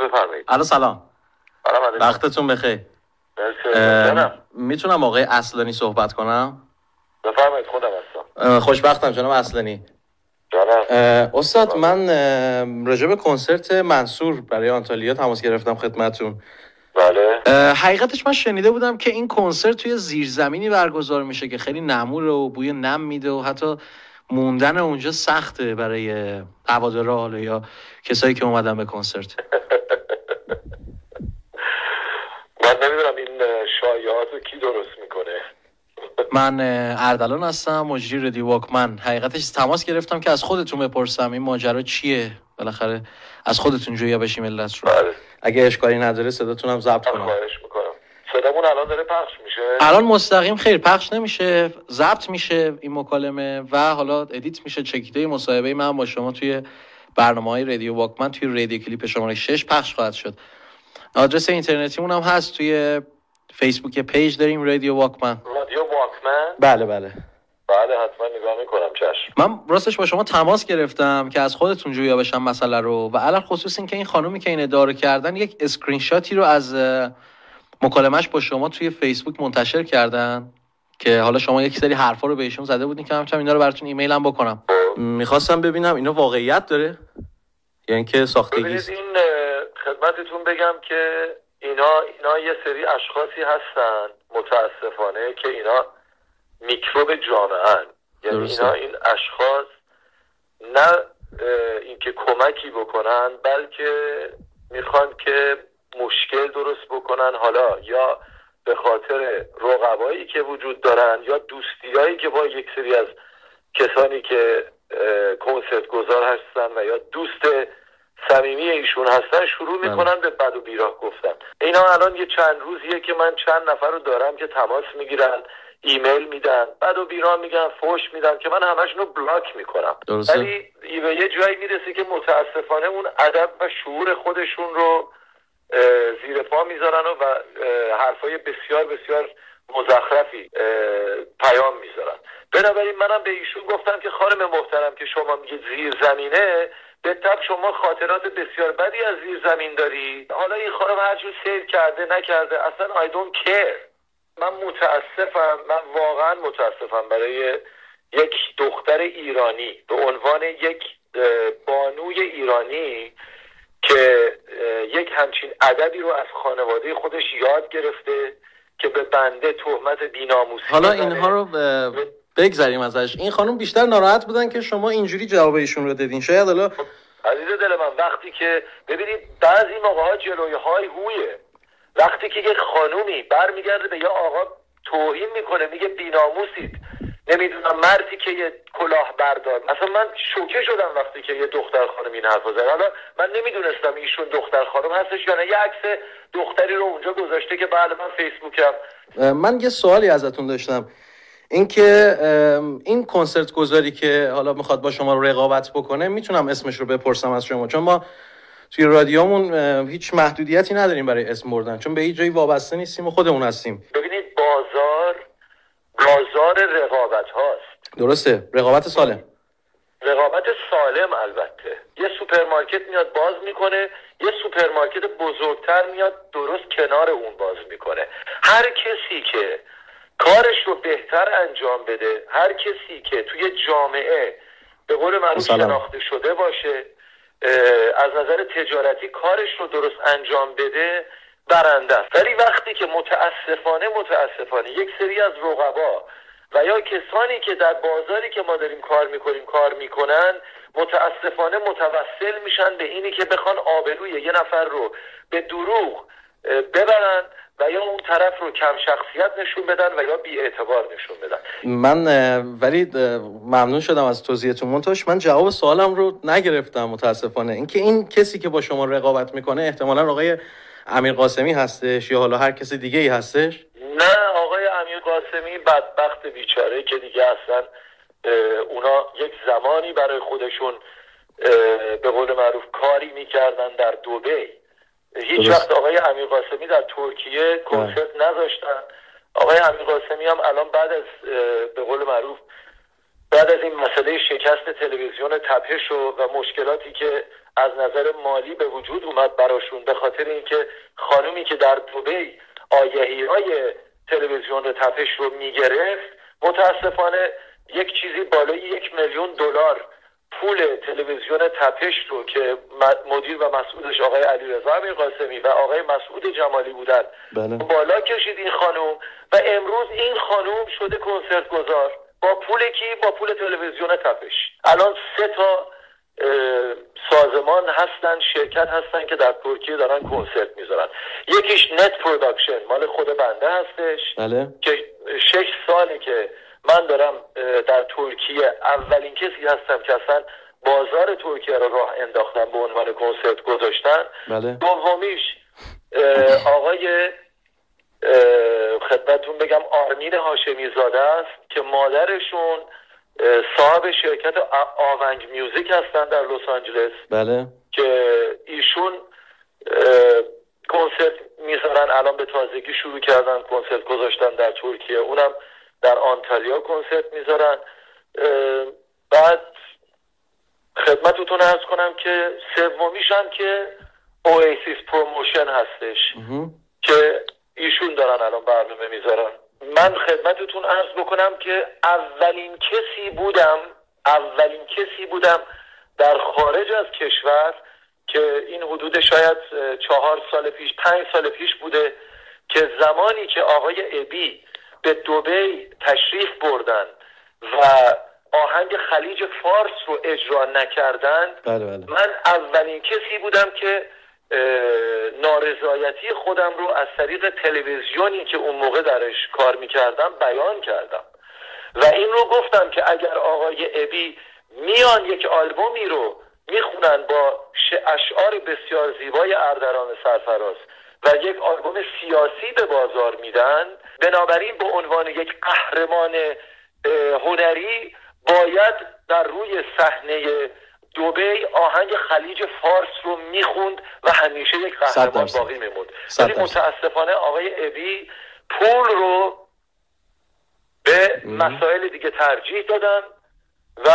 بفرمایید. الو سلام. وقتتون بخیر. میتونم آقای اصلانی صحبت کنم؟ بفرمایید. خودم هستم. خوشبختم جناب اصلانی. جانم. استاد من راجع به کنسرت منصور برای آنتالیا تماس گرفتم خدمتتون. بله. حقیقتش من شنیده بودم که این کنسرت توی زیرزمینی برگزار میشه که خیلی نموره و بوی نم میده و حتی موندن اونجا سخته برای هوادارا حالا یا کسایی که اومدن به کنسرت. من نمیدونم این شایعات رو کی درست میکنه. من اردلان هستم، مجری رادیو واکمن. حقیقتش تماس گرفتم که از خودتون بپرسم این ماجرا چیه، بالاخره از خودتون جویا بشیم علت رو. بله. اگه اشکالی نداره صداتونم ضبط کنم. خواهش میکنم. صدامون الان داره پخش میشه؟ الان مستقیم خیر پخش نمیشه، ضبط میشه این مکالمه و حالا ادیت میشه. چکیده مصاحبه من با شما توی برنامه‌های رادیو واکمن توی رادیو کلیپ شماره 6 پخش خواهد شد. آدرس اینترنتیمون هم هست، توی فیسبوک پیج داریم رادیو واکمن. رادیو واکمن؟ بله حتما نگاه میکنم. چشم. من راستش با شما تماس گرفتم که از خودتون جویا بشم مسئله رو و علل خصوص این که این خانومی که این ادعا کردن یک اسکرین شاتی رو از مکالمه‌اش با شما توی فیسبوک منتشر کردن که حالا شما یک سری حرفا رو بهشون زده بودین که همچنین اینا رو براتون ایمیل هم بکنم. میخواستم ببینم اینا واقعیت داره یا اینکه ساختگی است. این خدمتتون بگم که اینا یه سری اشخاصی هستن متاسفانه که اینا میکروب جامعه هن. یعنی این اشخاص نه اینکه کمکی بکنن بلکه میخوان که مشکل درست بکنن، حالا یا به خاطر رقبایی که وجود دارن یا دوستیایی که با یک سری از کسانی که کنسرت گذار هستن و یا دوست صمیمی ایشون هستن شروع میکنن به بد و بیراه گفتن. اینا الان یه چند روزیه که من چند نفر رو دارم که تماس میگیرن، ایمیل میدن، بد و بیراه میگن، فحش میدن که من همشون رو بلاک میکنم. ولی به یه جایی میرسه که متاسفانه اون ادب و شعور خودشون رو زیر پا میذارن و حرفای بسیار بسیار مزخرفی پیام میذارن. بنابراین منم به ایشون گفتم که خانم محترم که شما میگه زیر زمینه، به طب شما خاطرات بسیار بدی از زیر زمین داری. حالا این خانم هرچون سیر کرده نکرده اصلا I don't care. من واقعا متاسفم برای یک دختر ایرانی به عنوان یک بانوی ایرانی که یک همچین ادبی رو از خانواده خودش یاد گرفته که به بنده تهمت بی‌ناموسی. حالا اینها رو بگذاریم ازش. این خانم بیشتر ناراحت بودن که شما اینجوری جواب ایشون رو دادین. شاید حالا عزیز دل من وقتی که ببینید بعضی موقع‌ها جلوی های هویه، وقتی که یک خانومی برمیگرده به یه آقا توهین میکنه میگه بی‌ناموسید، نمیدونم مردی که یه کلاه بردار. مثلا من شوکه شدم وقتی که یه دختر خانم این حرفو زد. حالا من نمیدونستم ایشون دختر خانم هستش یا نه. یه عکس دختری رو اونجا گذاشته که بعد من فیسبوکم. من یه سوالی ازتون داشتم، اینکه این کنسرت گذاری که حالا میخواد با شما رو رقابت بکنه میتونم اسمش رو بپرسم از شما؟ چون ما توی رادیومون هیچ محدودیتی نداریم برای اسم بردن، چون به هیچ جایی وابسته نیستیم و خودمون هستیم. ببینید بازار رقابت هاست. درسته، رقابت سالم. رقابت سالم. البته یه سوپرمارکت میاد باز میکنه، یه سوپرمارکت بزرگتر میاد درست کنار اون باز میکنه. هر کسی که کارش رو بهتر انجام بده، هر کسی که توی جامعه به قول معروف شناخته شده باشه، از نظر تجارتی کارش رو درست انجام بده، برنده است. ولی وقتی که متاسفانه یک سری از رقبا و یا کسانی که در بازاری که ما داریم کار میکنن متاسفانه متوسل میشن به اینی که بخوان آبروی یه نفر رو به دروغ ببرن و یا اون طرف رو کم شخصیت نشون بدن و یا بی‌اعتبار نشون بدن. من ولی ممنون شدم از توضیحتون. منتهاش من جواب سوالم رو نگرفتم متاسفانه. اینکه این کسی که با شما رقابت میکنه احتمالاً آقای امیر قاسمی هستش یا حالا هر کسی دیگه ای هستش؟ نه، آقای امیر قاسمی بدبخت بیچاره که دیگه اصلا اونا یک زمانی برای خودشون به قول معروف کاری میکردن در دبی. هیچ وقت آقای امیر قاسمی در ترکیه کنسرت نذاشتن. آقای امیر قاسمی هم الان بعد از به قول معروف بعد از این مسئله شکست تلویزیون تپش و مشکلاتی که از نظر مالی به وجود اومد براشون به خاطر اینکه خانومی که در دبی آگهی‌های تلویزیون تپش رو میگرفت، متاسفانه یک چیزی بالای $1,000,000 پول تلویزیون تپش رو که مدیر و مسئولش آقای علیرضا امیرقاسمی و آقای مسعود جمالی بودن بالا کشید این خانم و امروز این خانم شده کنسرت گذار. با پول کی؟ با پول تلویزیون تپش. الان 3 تا سازمان هستن، شرکت هستن که در ترکیه دارن کنسرت میذارن. یکیش نت پروداکشن مال خود بنده هستش که 6 ساله که من دارم در ترکیه اولین کسی هستم که اصلا بازار ترکیه رو راه انداختم به عنوان کنسرت گذاشتن. دومیش آقای خدمتون بگم آرمین هاشمی زاده است که مادرشون صاحب شرکت آونگ میوزیک هستن در لس آنجلس. که ایشون کنسرت میذارن، الان به تازگی شروع کردن کنسرت گذاشتن در ترکیه، اونم در آنتالیا کنسرت میذارن. بعد خدمتتون عرض کنم که سومیش هم که اویسیس پروموشن هستش که ایشون دارن الان برنامه میذارن. من خدمتتون عرض بکنم که اولین کسی بودم در خارج از کشور که این حدود شاید 4 سال پیش 5 سال پیش بوده که زمانی که آقای ابی به دبی تشریف بردن و آهنگ خلیج فارس رو اجرا نکردن، من اولین کسی بودم که نارضایتی خودم رو از طریق تلویزیونی که اون موقع درش کار میکردم بیان کردم و این رو گفتم که اگر آقای ابی میان یک آلبومی رو میخونن با اشعار بسیار زیبای اردران سرفراز و یک آلبوم سیاسی به بازار میدن، بنابراین به عنوان یک قهرمان هنری باید در روی صحنه دبی آهنگ خلیج فارس رو میخوند و همیشه یک قهرمان باقی میموند. ولی متاسفانه آقای ابی پول رو به مسائل دیگه ترجیح دادن و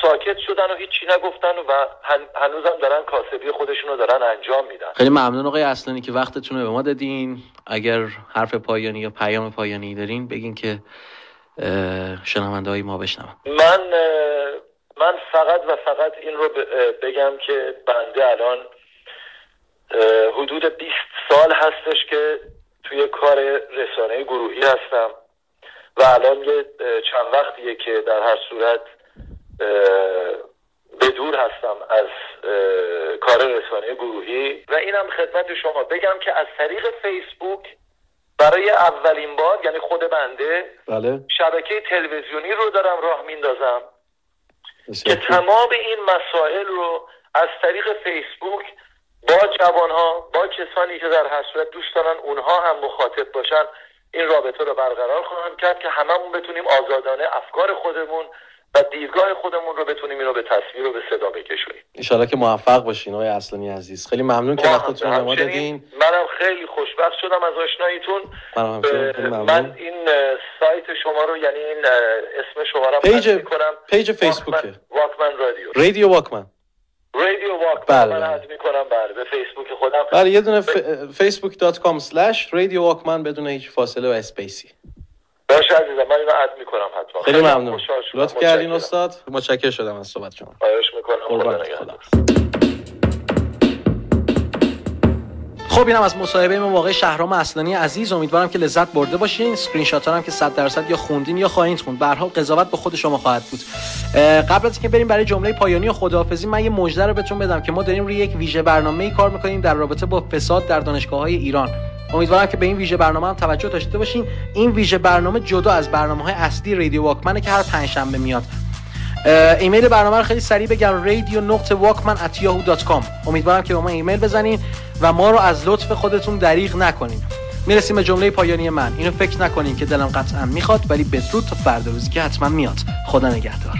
ساکت شدن و هیچی نگفتن و هنوزم دارن کاسبی خودشون رو دارن انجام میدن. خیلی ممنون آقای اصلانی که وقتتون رو به ما دادین. اگر حرف پایانی یا پیام پایانی دارین بگین که شنونده های ما بشنون. من فقط این رو بگم که بنده الان حدود 20 سال هستش که توی کار رسانه گروهی هستم و الان یه چند وقتیه که در هر صورت به دور هستم از کار رسانه گروهی و اینم خدمت شما بگم که از طریق فیسبوک برای اولین بار، یعنی خود بنده شبکه تلویزیونی رو دارم راه میندازم که تمام این مسائل رو از طریق فیسبوک با جوانها، با کسانی که در هر صورت دوست دارن اونها هم مخاطب باشن این رابطه رو برقرار خواهم کرد که هممون بتونیم آزادانه افکار خودمون و دیدگاه خودمون رو بتونیم اینو به تصویر و به صدا بکشونیم. ان شاءالله که موفق باشین آقای اصلانی عزیز. خیلی ممنون که وقتتون رو به ما دادین. منم خیلی خوشبخت شدم از آشناییتون. من این سایت شما رو، یعنی این اسم شما رو می‌کنم، پیج فیسبوکه واکمن رادیو واکمن. من اد می‌کنم به فیسبوک خودم. بله، یه دونه facebook.com/radio walkman بدون هیچ فاصله و اسپیسی. باشه عزیزم، من اینو اد می‌کنم حتما. خیلی ممنون. لطف کردین استاد. متشکرم شدم از صحبت شما. خواهش می‌کنم. خدا. خب اینم از مصاحبه ما با آقای شهرام اصلانی عزیز. امیدوارم که لذت برده باشین. اسکرین شات ها هم که 100% یا خوندین یا خواهید خوند، به هر حال قضاوت به خود شما خواهد بود. قبل از اینکه بریم برای جمله پایانی و خداحافظی، من یه مژده رو بهتون بدم که ما داریم روی یک ویژه برنامه‌ای کار می‌کنیم در رابطه با فساد در دانشگاه‌های ایران. امیدوارم که به این ویژه برنامه هم توجه داشته باشین. این ویژه برنامه جدا از برنامه‌های اصلی رادیو واکمنه که هر پنجشنبه میاد. ایمیل برنامه رو خیلی سریع بگم: radio.walkman@yahoo.com. امیدوارم که با ما ایمیل بزنین و ما رو از لطف خودتون دریغ نکنین. میرسیم به جمله پایانی من. اینو فکر نکنین که دلم قطعا میخواد، ولی بدرود تا فردا روزی که حتما میاد. خدا نگهدار.